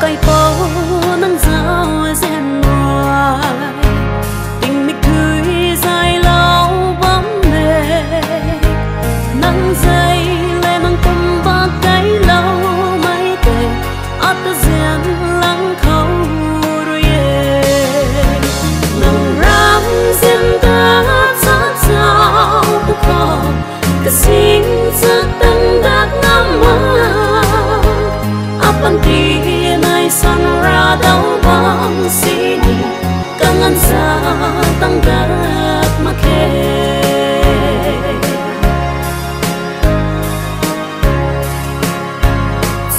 cây phố nắng rau rèn ngoài tình mịch tươi dài lâu bóng mê nắng dây lệ mang tâm ba cái lâu mấy tệ ắt ta rèn lắng khâu rồi nắng ram rèn ta sát sao bức khó cả xin rất tăng đắc ngắm Apan ti nai san ra đâu bang sini kangen sa tanggat make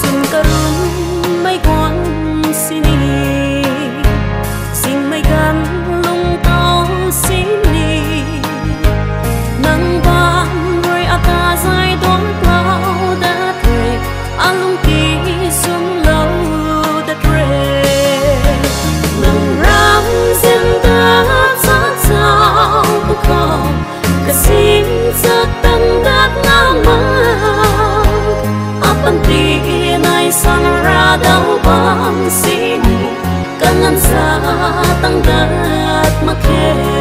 sun karun mai quan sini sing mai gan lung tao sini nang bang rồi ata zai don cloud đã thề alung ti sung lâu đất rê nang ram xin ta sát sao bức khó cả xin rất tăng đắc ngắm apan ti nai san ra đâu bang sini kangen sa tăng đắc make